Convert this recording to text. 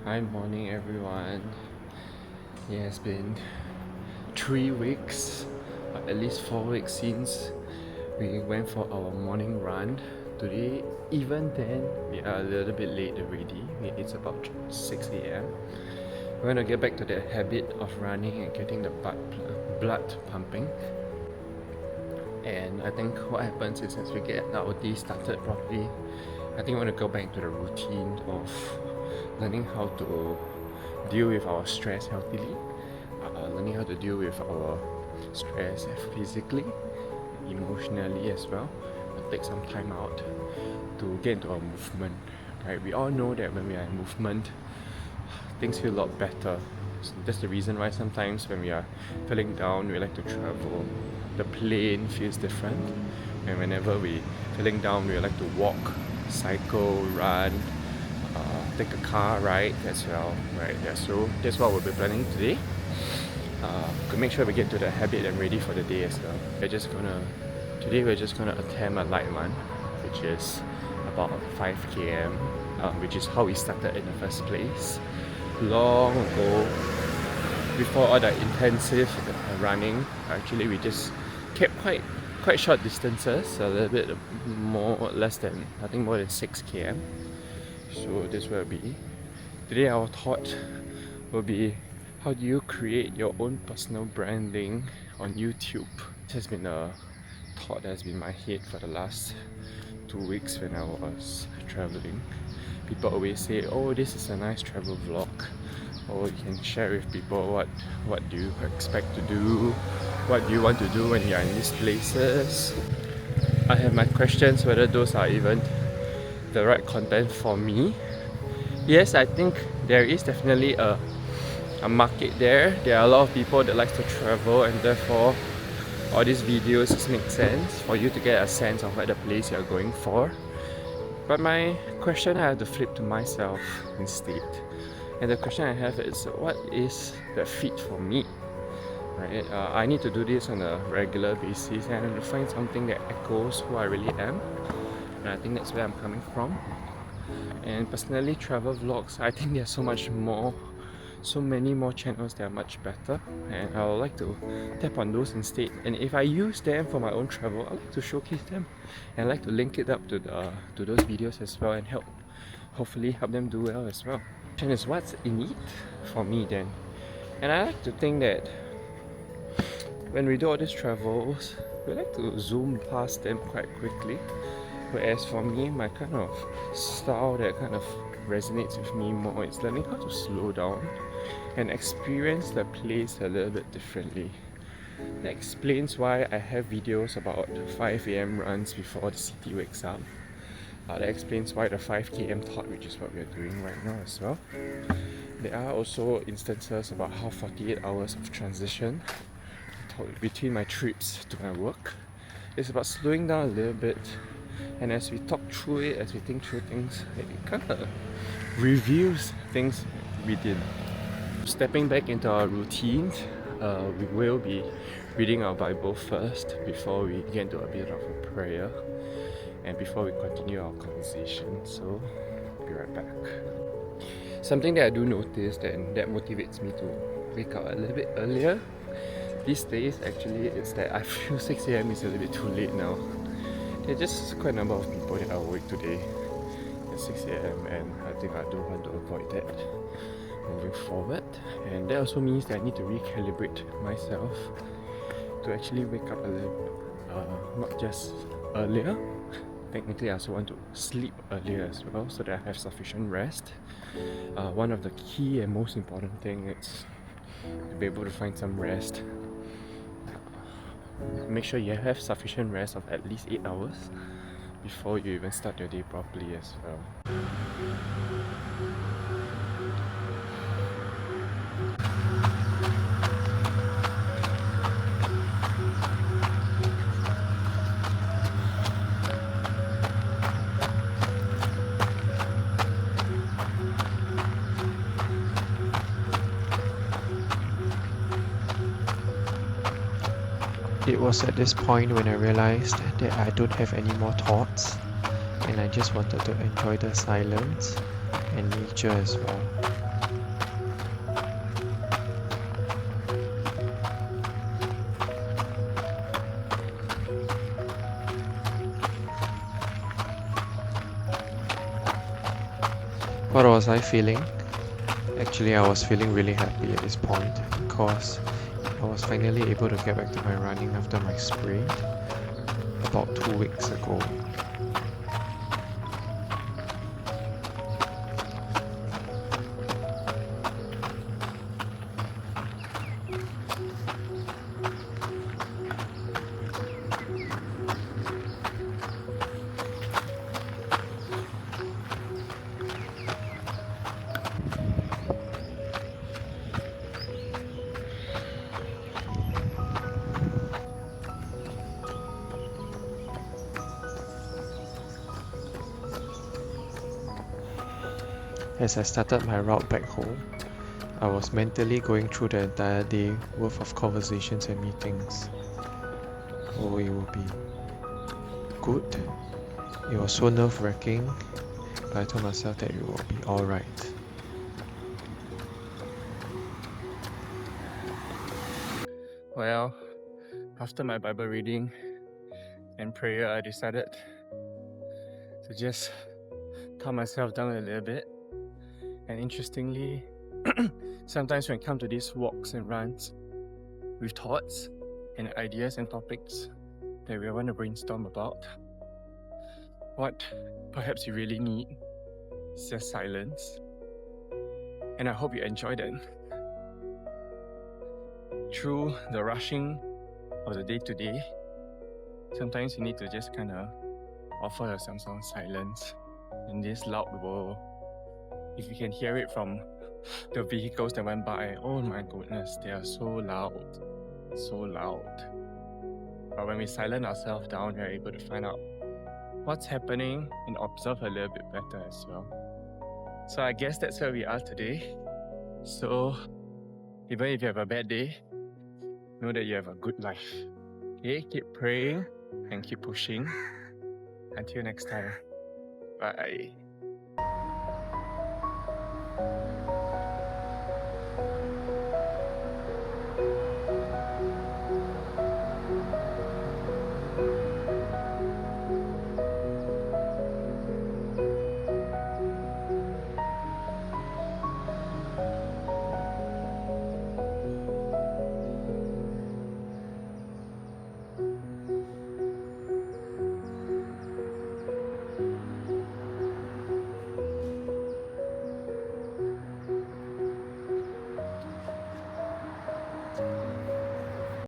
Hi, morning everyone. It has been 3 weeks, or at least 4 weeks since we went for our morning run. Today, even then, we are a little bit late already. It's about 6 a.m. We're going to get back to the habit of running and getting the blood pumping. And I think what happens is as we get our day started properly, I think we want to go back to the routine of learning how to deal with our stress healthily, learning how to deal with our stress physically, emotionally as well. We'll take some time out to get into our movement. Right? We all know that when we are in movement, things feel a lot better. So that's the reason why sometimes when we are feeling down, we like to travel. The plane feels different, and whenever we feeling down, we like to walk, cycle, run, take a car ride as well, right? Yeah, so that's what we'll be planning today. To make sure we get to the habit and ready for the day as well. Today we're just gonna attempt a light run, which is about 5 km, which is how we started in the first place. Long ago, before all the intensive running, actually we just kept quite short distances, a little bit more, less than, I think more than 6 km. So this will be, today our thought will be, how do you create your own personal branding on YouTube? This has been a thought that has been in my head for the last 2 weeks when I was traveling. People always say, oh, this is a nice travel vlog, or you can share with people what do you expect to do, what do you want to do when you're in these places. I have my questions whether those are even the right content for me. Yes, I think there is definitely a market there. There are a lot of people that like to travel, and therefore all these videos just make sense for you to get a sense of where the place you're going for. But my question I have to flip to myself instead. And the question I have is, what is the fit for me? Right? I need to do this on a regular basis, and I need to find something that echoes who I really am. And I think that's where I'm coming from. And personally, travel vlogs, I think there's so many more channels that are much better, and I would like to tap on those instead. And if I use them for my own travel, I like to showcase them, and I like to link it up to those videos as well, and hopefully help them do well as well. The question is, what's in it for me then? And I like to think that when we do all these travels, we like to zoom past them quite quickly. Whereas for me, my kind of style that kind of resonates with me more is learning how to slow down and experience the place a little bit differently. That explains why I have videos about 5 a.m. runs before the city wakes up. That explains why the 5 km thought, which is what we're doing right now as well. There are also instances about how 48 hours of transition between my trips to my work. It's about slowing down a little bit, and as we talk through it, as we think through things, it kind of reveals things we did. Stepping back into our routine, we will be reading our Bible first before we get into a bit of a prayer and before we continue our conversation. So, be right back. Something that I do notice that motivates me to wake up a little bit earlier these days actually is that I feel 6 a.m. is a little bit too late now. There are just quite a number of people that are awake today at 6 a.m. and I think I don't want to avoid that moving forward. And that also means that I need to recalibrate myself to actually wake up a little, not just earlier. Technically, I also want to sleep earlier as well so that I have sufficient rest. One of the key and most important thing is to be able to find some rest. Make sure you have sufficient rest of at least 8 hours before you even start your day properly as well. It was at this point when I realized that I don't have any more thoughts, and I just wanted to enjoy the silence and nature as well. What was I feeling? Actually, I was feeling really happy at this point because I was finally able to get back to my running after my sprain about 2 weeks ago. As I started my route back home, I was mentally going through the entire day worth of conversations and meetings. Oh, it will be good. It was so nerve-wracking, but I told myself that it will be alright. Well, after my Bible reading and prayer, I decided to just calm myself down a little bit. And interestingly, sometimes when it comes to these walks and runs, with thoughts and ideas and topics that we want to brainstorm about, what perhaps you really need is just silence. And I hope you enjoyed it. Through the rushing of the day-to-day, sometimes you need to just kind of offer yourself some silence in this loud world. If you can hear it from the vehicles that went by, oh my goodness, they are so loud, so loud. But when we silence ourselves down, we're able to find out what's happening and observe a little bit better as well. So I guess that's where we are today. So even if you have a bad day, know that you have a good life. Okay, keep praying and keep pushing. Until next time, bye.